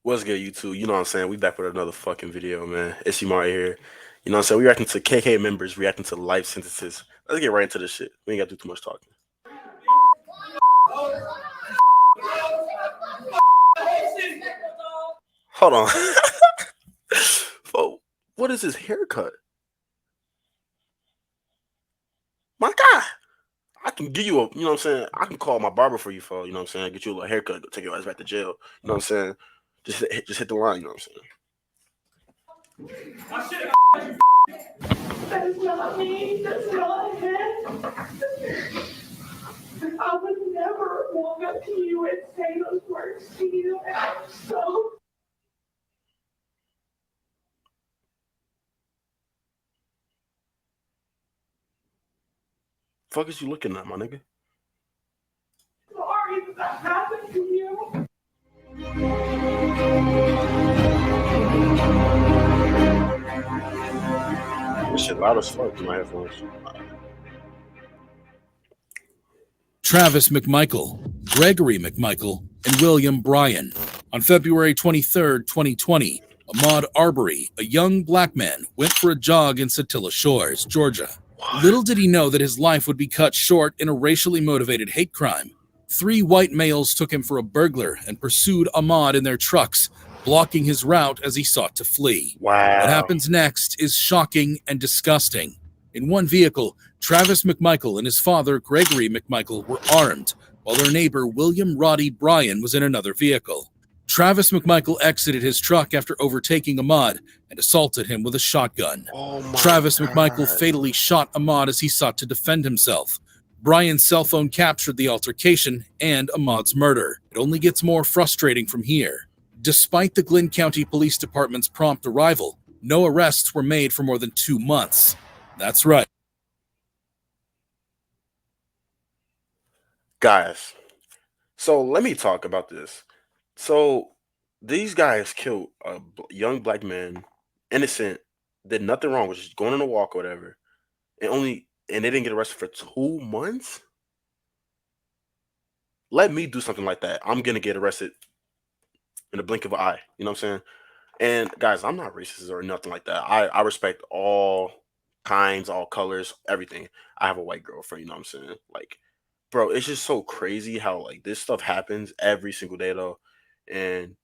What's good, YouTube? You know what I'm saying? We back with another fucking video, man. It's right here. You know what I'm saying? We reacting to KK members reacting to life sentences. Let's get right into this shit. We ain't got to do too much talking. Hold on. Fo, what is his haircut? My God. I can give you a, you know what I'm saying? I can call my barber for you, fo. You know what I'm saying? Get you a little haircut, take your ass back to jail. You know what I'm saying? Just hit the line, you know what I'm saying? That is not me. That's not him. I would never walk up to you and say those words to you. And I'm so Fuck is you looking at, my nigga? sorry that happened to you. This shit loud as fuck in my headphones. Travis McMichael, Gregory McMichael, and William Bryan. On February 23, 2020, Ahmaud Arbery, a young black man, went for a jog in Satilla Shores, Georgia. Little did he know that his life would be cut short in a racially motivated hate crime. 3 white males took him for a burglar and pursued Ahmaud in their trucks, blocking his route as he sought to flee. Wow. What happens next is shocking and disgusting. In one vehicle, Travis McMichael and his father, Gregory McMichael, were armed, while their neighbor, William Roddy Bryan, was in another vehicle. Travis McMichael exited his truck after overtaking Ahmaud and assaulted him with a shotgun. Travis McMichael fatally shot Ahmaud as he sought to defend himself. Bryan's cell phone captured the altercation and Ahmaud's murder. It only gets more frustrating from here. Despite the Glynn County Police Department's prompt arrival, no arrests were made for more than 2 months. That's right. Guys, so let me talk about this. So these guys killed a young black man, innocent, did nothing wrong, was just going on a walk or whatever, and they didn't get arrested for 2 months. Let me do something like that, I'm gonna get arrested in the blink of an eye. You know what I'm saying? And guys, I'm not racist or nothing like that. I respect all kinds, all colors, everything. I have a white girlfriend. You know what I'm saying? Like, bro, it's just so crazy how like this stuff happens every single day though. And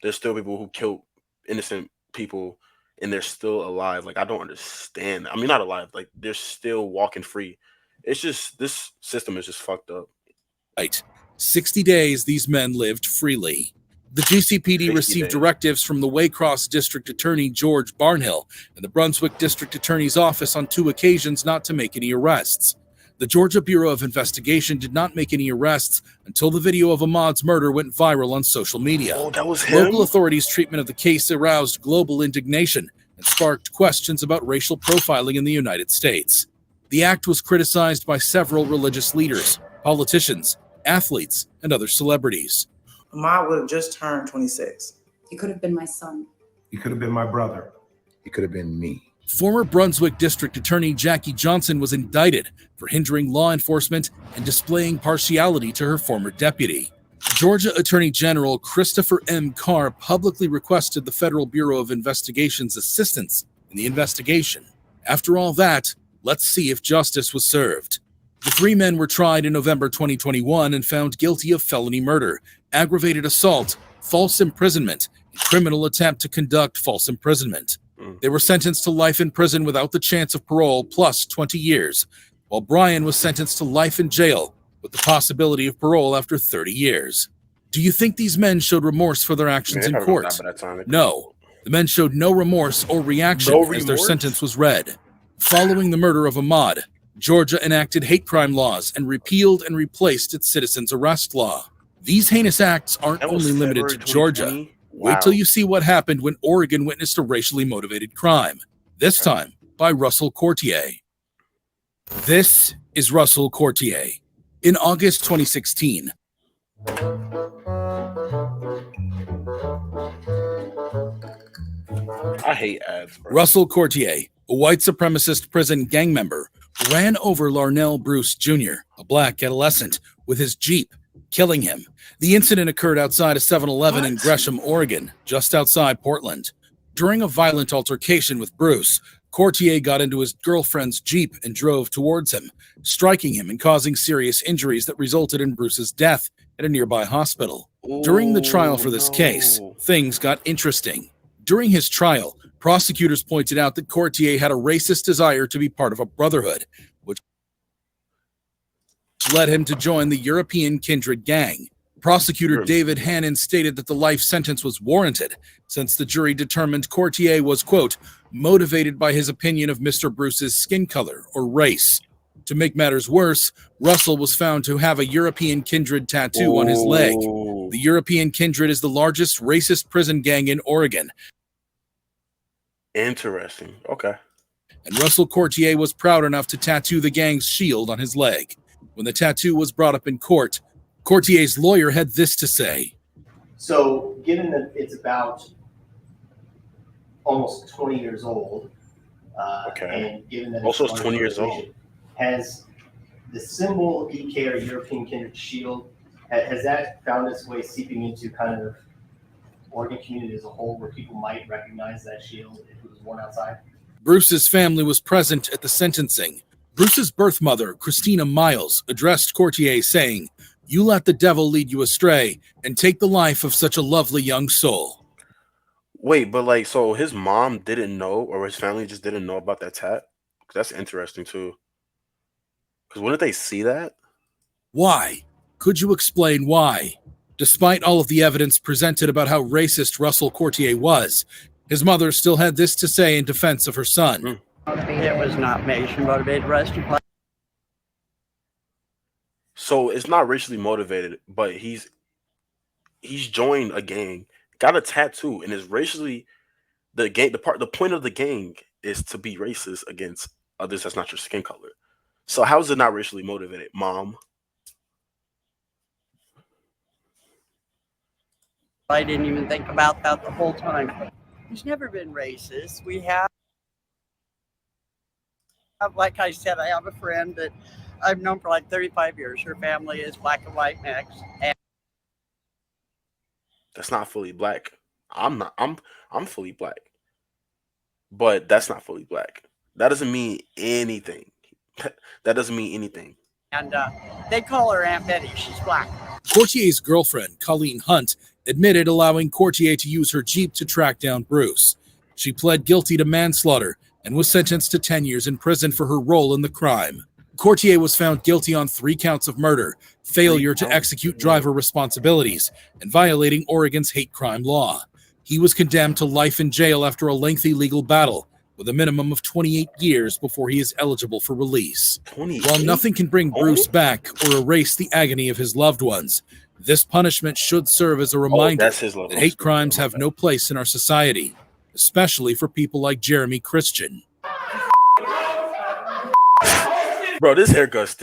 there's still people who killed innocent people and they're still alive. Like, I don't understand. I mean, not alive, like they're still walking free. It's just, this system is just fucked up. Right. 60 days these men lived freely. The GCPD received directives from the Waycross District Attorney George Barnhill and the Brunswick District Attorney's Office on 2 occasions not to make any arrests. The Georgia Bureau of Investigation did not make any arrests until the video of Ahmaud's murder went viral on social media. Oh, that was him? Local authorities' treatment of the case aroused global indignation and sparked questions about racial profiling in the United States. The act was criticized by several religious leaders, politicians, athletes, and other celebrities. Ahmaud would have just turned 26. He could have been my son. He could have been my brother. He could have been me. Former Brunswick District Attorney Jackie Johnson was indicted for hindering law enforcement and displaying partiality to her former deputy. Georgia Attorney General Christopher M. Carr publicly requested the Federal Bureau of Investigation's assistance in the investigation. After all that, let's see if justice was served. The 3 men were tried in November 2021 and found guilty of felony murder, aggravated assault, false imprisonment, and criminal attempt to conduct false imprisonment. They were sentenced to life in prison without the chance of parole plus 20 years, while Bryan was sentenced to life in jail with the possibility of parole after 30 years. Do you think these men showed remorse for their actions in court? No. The men showed no remorse or reaction as their sentence was read. Following the murder of Ahmaud, Georgia enacted hate crime laws and repealed and replaced its citizens arrest law. These heinous acts aren't only limited to Georgia. Wait till you see what happened when Oregon witnessed a racially motivated crime, this time by Russell Courtier. This is Russell Courtier. In August 2016, I hate ads, bro. Russell Courtier, a white supremacist prison gang member, ran over Larnell Bruce Jr., a black adolescent, with his Jeep, killing him. The incident occurred outside a 7-Eleven in What? Gresham, Oregon, just outside Portland. During a violent altercation with Bruce, Courtier got into his girlfriend's Jeep and drove towards him, striking him and causing serious injuries that resulted in Bruce's death at a nearby hospital. During the trial for this case, things got interesting. During his trial, prosecutors pointed out that Courtier had a racist desire to be part of a brotherhood, which led him to join the European Kindred Gang. Prosecutor David Hannon stated that the life sentence was warranted, since the jury determined Courtier was, quote, motivated by his opinion of Mr. Bruce's skin color or race. To make matters worse, Russell was found to have a European Kindred tattoo on his leg. The European Kindred is the largest racist prison gang in Oregon. Interesting. Okay. And Russell Courtier was proud enough to tattoo the gang's shield on his leg. When the tattoo was brought up in court, Courtier's lawyer had this to say. So, given that it's about almost 20 years old, and given that also it's 20 years old, has the symbol EK or European Kindred Shield, has that found its way seeping into kind of Oregon community as a whole, where people might recognize that shield if it was worn outside? Bruce's family was present at the sentencing. Bruce's birth mother, Christina Miles, addressed Courtier saying, "You let the devil lead you astray and take the life of such a lovely young soul." Wait, but like, so his mom didn't know, or his family just didn't know about that tat? That's interesting too. Because wouldn't they see that? Why? Could you explain why? Despite all of the evidence presented about how racist Russell Courtier was, his mother still had this to say in defense of her son. It was not racially motivated. So it's not racially motivated, but he's joined a gang, got a tattoo, and is racially the point of the gang is to be racist against others that's not your skin color. So how is it not racially motivated, Mom? I didn't even think about that the whole time. He's never been racist. We have, like I said, I have a friend that I've known for like 35 years. Her family is black and white mix. And That's not fully black. I'm fully black. But that's not fully black. That doesn't mean anything. That doesn't mean anything. And they call her Aunt Betty. She's black. Courtier's girlfriend, Colleen Hunt, admitted allowing Courtier to use her Jeep to track down Bruce. She pled guilty to manslaughter and was sentenced to 10 years in prison for her role in the crime. Courtier was found guilty on 3 counts of murder, failure to execute driver responsibilities, and violating Oregon's hate crime law. He was condemned to life in jail after a lengthy legal battle, with a minimum of 28 years before he is eligible for release. 28? While nothing can bring Bruce back or erase the agony of his loved ones, this punishment should serve as a reminder that hate crimes have no place in our society, especially for people like Jeremy Christian. Bro, this haircut.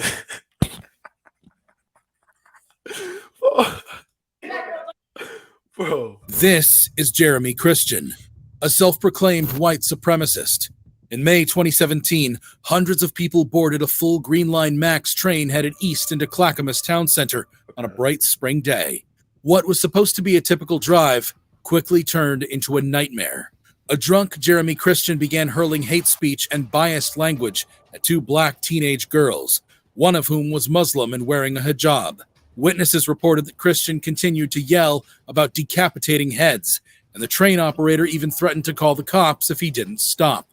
Bro. This is Jeremy Christian, a self-proclaimed white supremacist. In May 2017, hundreds of people boarded a full Green Line Max train headed east into Clackamas Town Center on a bright spring day. What was supposed to be a typical drive quickly turned into a nightmare. A drunk Jeremy Christian began hurling hate speech and biased language at 2 black teenage girls, one of whom was Muslim and wearing a hijab. Witnesses reported that Christian continued to yell about decapitating heads, and the train operator even threatened to call the cops if he didn't stop.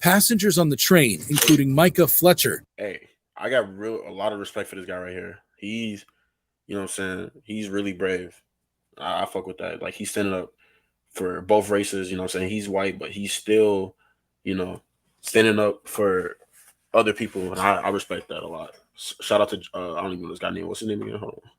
Passengers on the train, including Micah Fletcher. Hey, I got a lot of respect for this guy right here. He's, you know what I'm saying? He's really brave. I fuck with that. Like, he's standing up for both races, you know what I'm saying? He's white, but he's still, you know, standing up for other people, and I respect that a lot. Shout out to, I don't even know this guy's name. What's his name again? Hold on.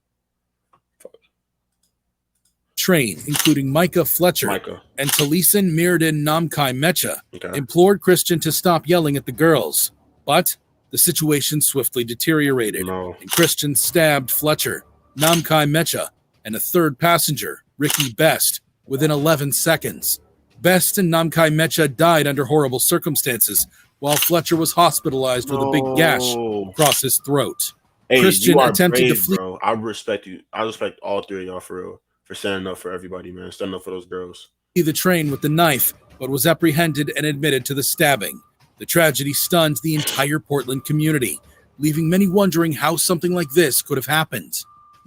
Train, including Micah Fletcher and Talisan Mirden Namkai Mecha, implored Christian to stop yelling at the girls. But the situation swiftly deteriorated, and Christian stabbed Fletcher, Namkai Mecha, and a third passenger, Ricky Best, within 11 seconds. Best and Namkai Mecha died under horrible circumstances, while Fletcher was hospitalized with a big gash No. across his throat. Hey, Christian you are attempted to brave, flee bro. I respect you. I respect all three of y'all for real, for standing up for everybody, man. Standing up for those girls. the train with the knife, but was apprehended and admitted to the stabbing. The tragedy stunned the entire Portland community, leaving many wondering how something like this could have happened.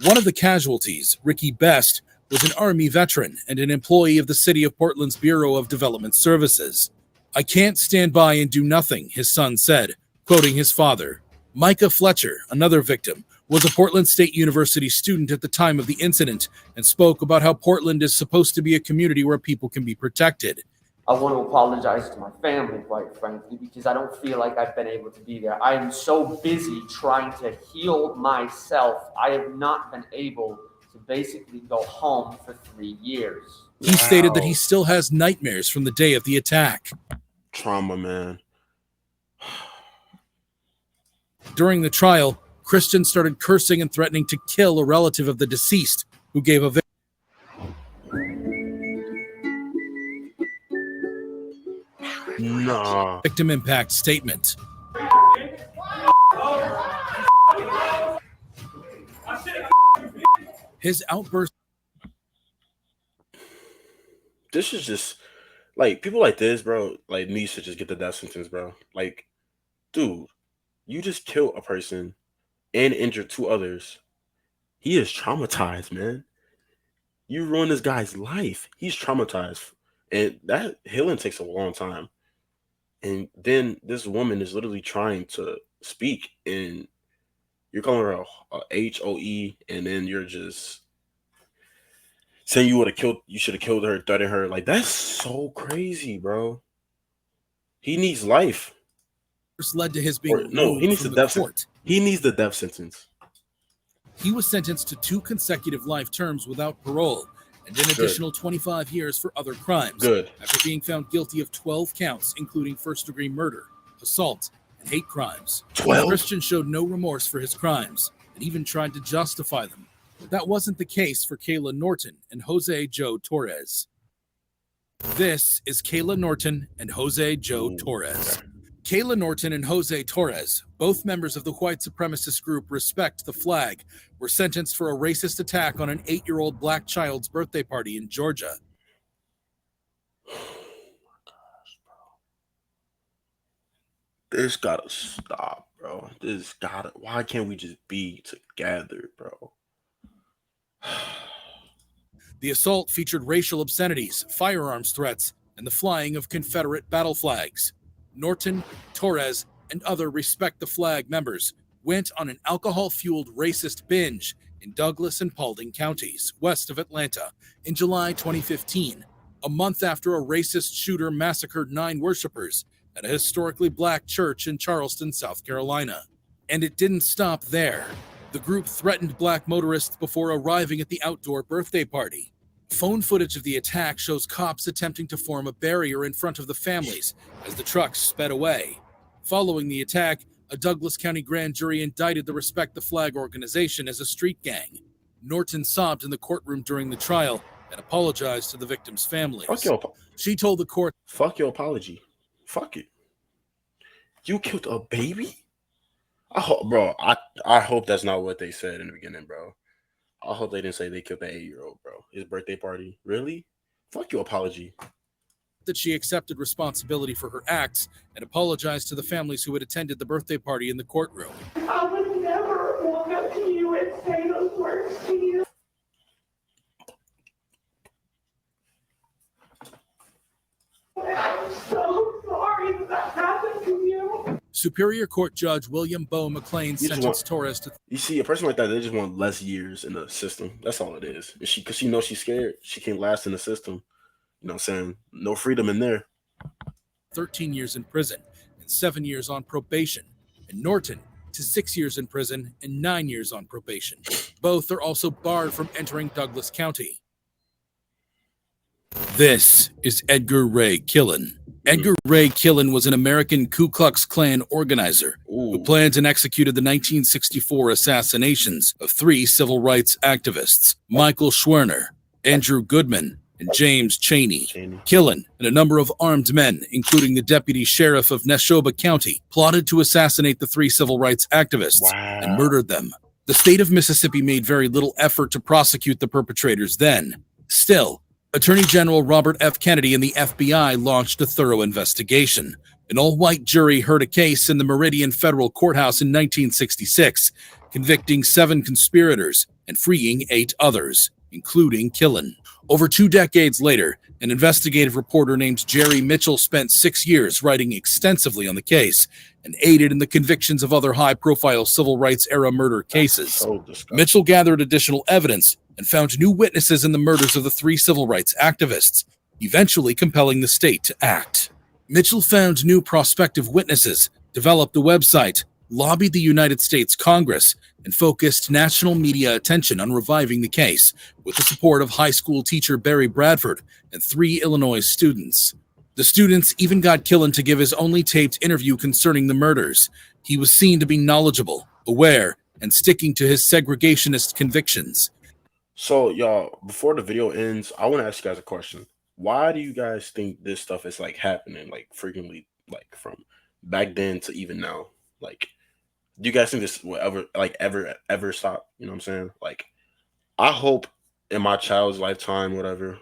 One of the casualties, Ricky Best, was an Army veteran and an employee of the City of Portland's Bureau of Development Services. "I can't stand by and do nothing," his son said, quoting his father. Micah Fletcher, another victim, was a Portland State University student at the time of the incident and spoke about how Portland is supposed to be a community where people can be protected. "I want to apologize to my family, quite frankly, because I don't feel like I've been able to be there. I am so busy trying to heal myself. I have not been able to basically go home for 3 years." He stated that he still has nightmares from the day of the attack. Trauma, man. During the trial, Christian started cursing and threatening to kill a relative of the deceased who gave a Nah. victim impact statement. His outburst This is just like people like this, bro. Like needs to just get the death sentence, bro. Like, dude, you just killed a person and injured 2 others. He is traumatized, man. You ruined this guy's life. He's traumatized, and that healing takes a long time. And then this woman is literally trying to speak, and you're calling her a HOE, and then you're just saying you should have killed her, threatened her. Like, that's so crazy, bro. He needs life. led to his being No, he needs the removed from death the court. He needs the death sentence. He was sentenced to 2 consecutive life terms without parole and an additional 25 years for other crimes. Good. After being found guilty of 12 counts, including first-degree murder, assault, and hate crimes. 12? Christian showed no remorse for his crimes and even tried to justify them. But that wasn't the case for Kayla Norton and Jose Joe Torres. This is Kayla Norton and Jose Joe Torres. Kayla Norton and Jose Torres, both members of the white supremacist group Respect the Flag, were sentenced for a racist attack on an 8-year-old black child's birthday party in Georgia. This gotta stop, bro. Why can't we just be together, bro? The assault featured racial obscenities, firearms threats, and the flying of Confederate battle flags. Norton, Torres, and other Respect the Flag members went on an alcohol-fueled racist binge in Douglas and Paulding counties, west of Atlanta, in July 2015, a month after a racist shooter massacred 9 worshipers at a historically black church in Charleston, South Carolina. And it didn't stop there. The group threatened black motorists before arriving at the outdoor birthday party. Phone footage of the attack shows cops attempting to form a barrier in front of the families as the trucks sped away. Following the attack, a Douglas County grand jury indicted the Respect the Flag organization as a street gang. Norton sobbed in the courtroom during the trial and apologized to the victims' families. She told the court, "Fuck your apology. Fuck it. You killed a baby?" I hope that's not what they said in the beginning, bro. I hope they didn't say they killed the 8-year-old, bro. His birthday party. Really? Fuck your apology. that she accepted responsibility for her acts and apologized to the families who had attended the birthday party in the courtroom. I would never walk up to you and say those words to you. I'm so sorry that happened to you. Superior Court Judge William Bo McLean sentenced Torres to... You see, a person like that, they just want less years in the system. That's all it is. Because she knows she's scared. She can't last in the system. You know what I'm saying? No freedom in there. 13 years in prison and 7 years on probation. And Norton to 6 years in prison and 9 years on probation. Both are also barred from entering Douglas County. This is Edgar Ray Killen. Edgar Ray Killen was an American Ku Klux Klan organizer who planned and executed the 1964 assassinations of 3 civil rights activists, Michael Schwerner, Andrew Goodman, and James Cheney. Cheney. Killen and a number of armed men, including the deputy sheriff of Neshoba County, plotted to assassinate the 3 civil rights activists and murdered them. The state of Mississippi made very little effort to prosecute the perpetrators then. Still, Attorney General Robert F. Kennedy and the FBI launched a thorough investigation. An all-white jury heard a case in the Meridian Federal Courthouse in 1966, convicting 7 conspirators and freeing 8 others, including Killen. Over 2 decades later, an investigative reporter named Jerry Mitchell spent 6 years writing extensively on the case and aided in the convictions of other high-profile civil rights-era murder cases. So disgusting. Mitchell gathered additional evidence and found new witnesses in the murders of the 3 civil rights activists, eventually compelling the state to act. Mitchell found new prospective witnesses, developed a website, lobbied the United States Congress, and focused national media attention on reviving the case with the support of high school teacher Barry Bradford and 3 Illinois students. The students even got Killen to give his only taped interview concerning the murders. He was seen to be knowledgeable, aware, and sticking to his segregationist convictions. So, y'all, before the video ends, I want to ask you guys a question. Why do you guys think this stuff is like happening like frequently, like from back then to even now? Like, do you guys think this will ever stop? You know what I'm saying? Like, I hope in my child's lifetime, whatever,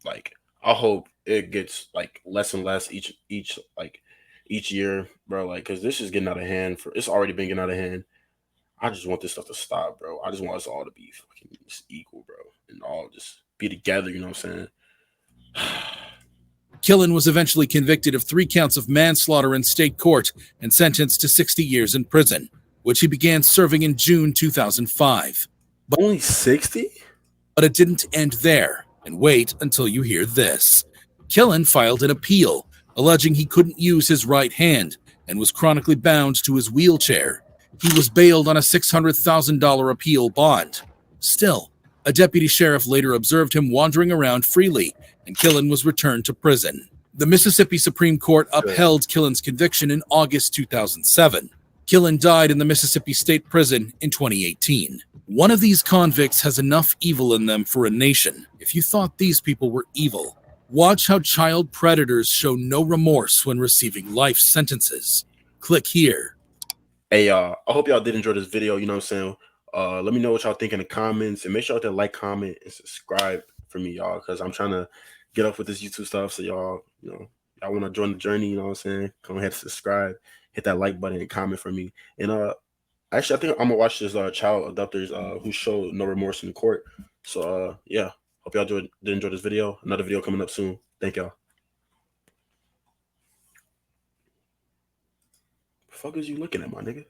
like, I hope it gets like less and less each year, bro. Like, cause this is getting out of hand. It's already been getting out of hand. I just want this stuff to stop, bro. I just want us all to be fucking just equal, bro, and all just be together. You know what I'm saying? Killen was eventually convicted of 3 counts of manslaughter in state court and sentenced to 60 years in prison, which he began serving in June 2005. Only 60? But it didn't end there, and wait until you hear this. Killen filed an appeal, alleging he couldn't use his right hand and was chronically bound to his wheelchair. He was bailed on a $600,000 appeal bond. Still, a deputy sheriff later observed him wandering around freely, and Killen was returned to prison. The Mississippi Supreme Court upheld Killen's conviction in August 2007. Killen died in the Mississippi State Prison in 2018. One of these convicts has enough evil in them for a nation. If you thought these people were evil, watch how child predators show no remorse when receiving life sentences. Click here. Hey, I hope y'all did enjoy this video. You know what I'm saying? Let me know what y'all think in the comments, and make sure to like, comment, and subscribe for me, y'all, because I'm trying to get up with this YouTube stuff. So y'all, y'all want to join the journey, you know what I'm saying? Come ahead, subscribe, hit that like button, and comment for me. And actually, I think I'm gonna watch this child abductors who showed no remorse in court. So yeah, hope y'all did enjoy this video. Another video coming up soon. Thank y'all. The fuck is you looking at, my nigga?